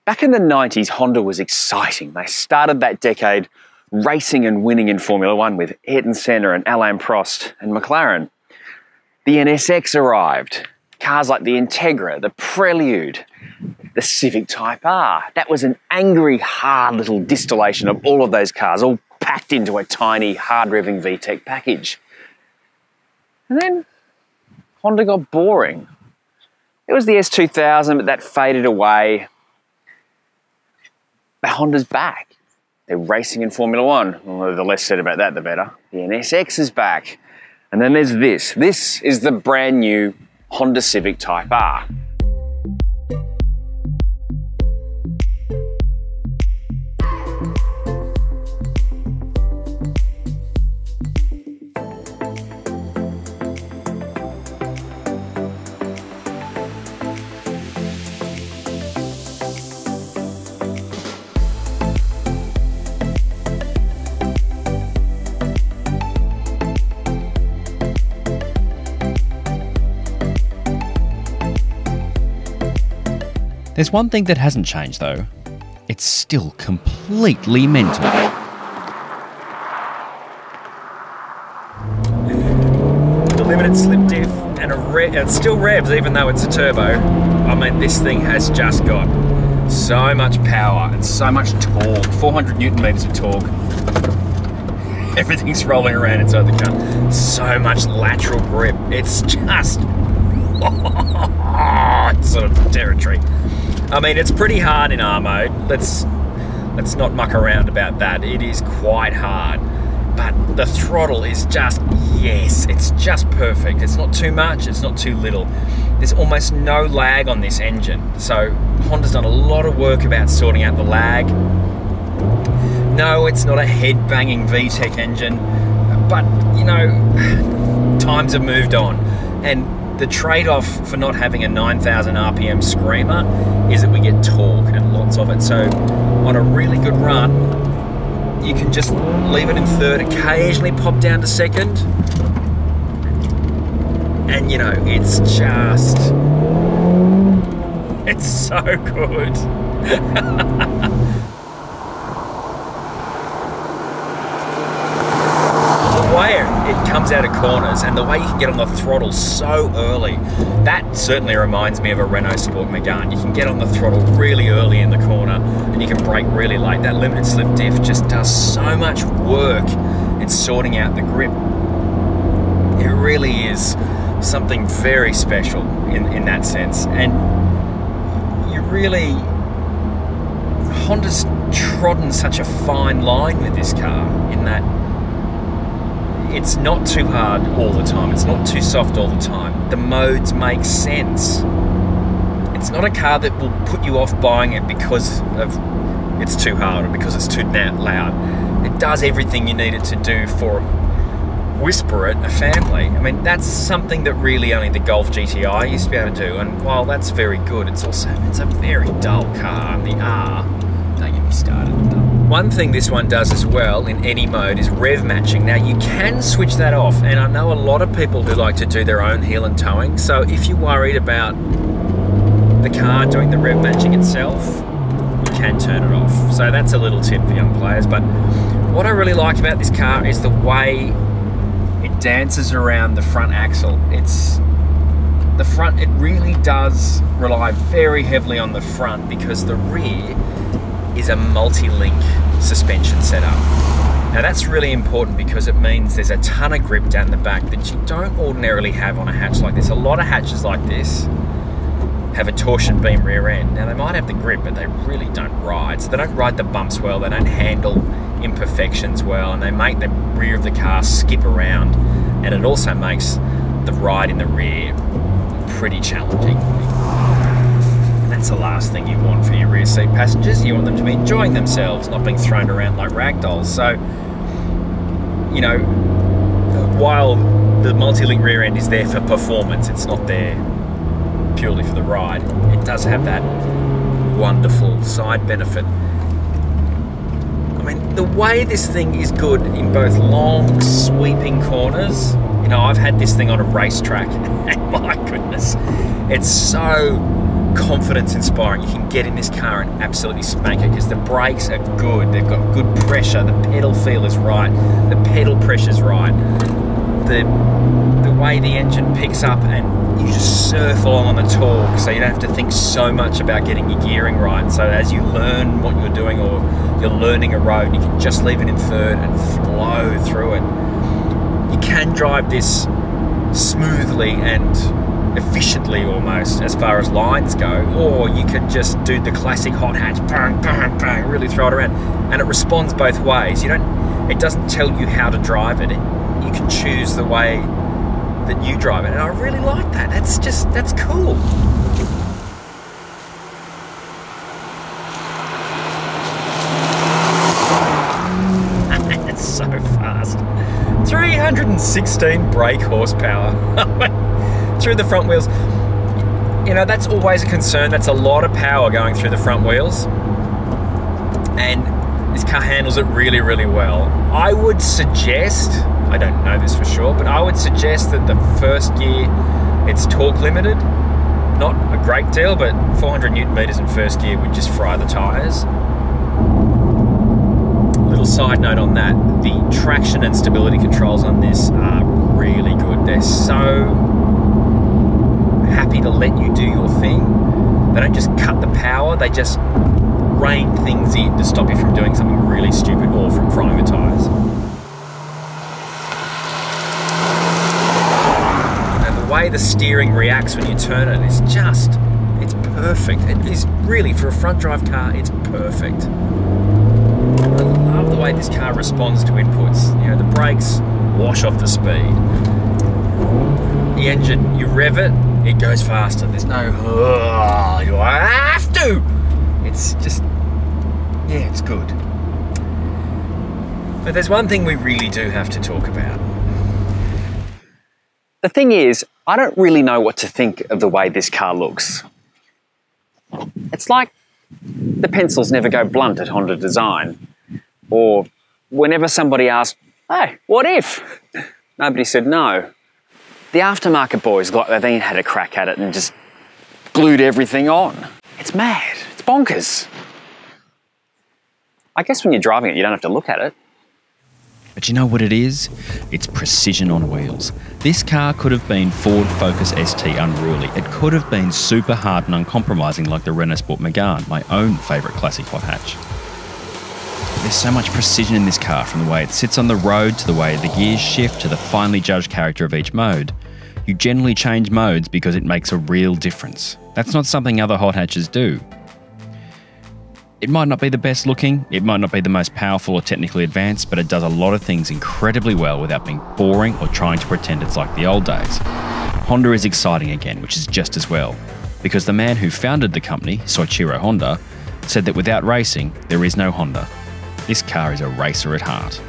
Back in the 90s, Honda was exciting. They started that decade racing and winning in Formula One with Ayrton Senna and Alain Prost and McLaren. The NSX arrived. Cars like the Integra, the Prelude, the Civic Type R. That was an angry, hard little distillation of all of those cars, all packed into a tiny, hard-revving VTEC package. And then Honda got boring. It was the S2000, but that faded away. But Honda's back. They're racing in Formula One. Well, the less said about that, the better. The NSX is back. And then there's this. This is the brand new Honda Civic Type R. There's one thing that hasn't changed though. It's still completely mental. The limited slip diff and it still revs even though it's a turbo. I mean, this thing has just got so much power and so much torque. 400 Newton meters of torque. Everything's rolling around inside the car. So much lateral grip. It's just sort of territory. I mean, it's pretty hard in R mode. Let's not muck around about that. It is quite hard. But the throttle is just, yes, it's just perfect. It's not too much, it's not too little. There's almost no lag on this engine. So Honda's done a lot of work about sorting out the lag. No, it's not a head-banging VTEC engine. But, you know, times have moved on. And the trade-off for not having a 9,000 RPM screamer is that we get torque and lots of it. So on a really good run, you can just leave it in third, occasionally pop down to second. And you know, it's just, it's so good. The way it comes out of corners and the way you can get on the throttle so early, that certainly reminds me of a Renault Sport Megane. You can get on the throttle really early in the corner and you can brake really late. That limited slip diff just does so much work in sorting out the grip. It really is something very special in that sense. And you really, Honda's trodden such a fine line with this car in that it's not too hard all the time, it's not too soft all the time. The modes make sense. It's not a car that will put you off buying it because of it's too hard or because it's too loud. It does everything you need it to do for Whisper It, a family. I mean, that's something that really only the Golf GTI used to be able to do, and while that's very good, it's a very dull car, and the R, don't get me started. One thing this one does as well in any mode is rev matching. Now you can switch that off, and I know a lot of people who like to do their own heel and towing, so if you're worried about the car doing the rev matching itself, you can turn it off. So that's a little tip for young players. But what I really like about this car is the way it dances around the front axle. The front, it really does rely very heavily on the front because the rear is a multi-link suspension setup. Now that's really important because it means there's a ton of grip down the back that you don't ordinarily have on a hatch like this. A lot of hatches like this have a torsion beam rear end. Now they might have the grip, but they really don't ride. So they don't ride the bumps well, they don't handle imperfections well, and they make the rear of the car skip around. And it also makes the ride in the rear pretty challenging. And that's the last thing you want for your rear seat passengers. You want them to be enjoying themselves, not being thrown around like rag dolls. So, you know, while the multi-link rear end is there for performance, it's not there purely for the ride. It does have that wonderful side benefit. I mean, the way this thing is good in both long, sweeping corners, you know, I've had this thing on a racetrack, and my goodness, it's so confidence inspiring. You can get in this car and absolutely spank it because the brakes are good. They've got good pressure. The pedal feel is right. The pedal pressure's right. The way the engine picks up, and you just surf along on the torque, so you don't have to think so much about getting your gearing right. So as you learn what you're doing, or you're learning a road, you can just leave it in third and flow through it. You can drive this smoothly and efficiently almost as far as lines go, or you can just do the classic hot hatch, bang, bang, bang, really throw it around, and it responds both ways. It doesn't tell you how to drive it. You can choose the way that you drive it, and I really like that. That's cool. It's so fast. 316 brake horsepower through the front wheels. You know, that's always a concern. That's a lot of power going through the front wheels, and this car handles it really, really well. I would suggest, I don't know this for sure, but I would suggest that the first gear, it's torque limited. Not a great deal, but 400 Newton meters in first gear would just fry the tyres. Little side note on that, the traction and stability controls on this are really good. They're so happy to let you do your thing. They don't just cut the power, they just rein things in to stop you from doing something really stupid or from frying the tyres. And the way the steering reacts when you turn it is just, it's perfect. It is really, for a front drive car, it's perfect. I love the way this car responds to inputs. You know, the brakes wash off the speed. The engine, you rev it, it goes faster. There's no, you have to. It's just, yeah, it's good. But there's one thing we really do have to talk about. The thing is, I don't really know what to think of the way this car looks. It's like the pencils never go blunt at Honda Design. Or whenever somebody asked, hey, what if? Nobody said no. The aftermarket boys look like they then had a crack at it and just glued everything on. It's mad. It's bonkers. I guess when you're driving it, you don't have to look at it. But you know what it is? It's precision on wheels. This car could have been Ford Focus ST unruly. It could have been super hard and uncompromising like the Renault Sport Megane, my own favourite classic hot hatch. There's so much precision in this car, from the way it sits on the road to the way the gears shift to the finely judged character of each mode. You generally change modes because it makes a real difference. That's not something other hot hatches do. It might not be the best looking, it might not be the most powerful or technically advanced, but it does a lot of things incredibly well without being boring or trying to pretend it's like the old days. Honda is exciting again, which is just as well, because the man who founded the company, Soichiro Honda, said that without racing, there is no Honda. This car is a racer at heart.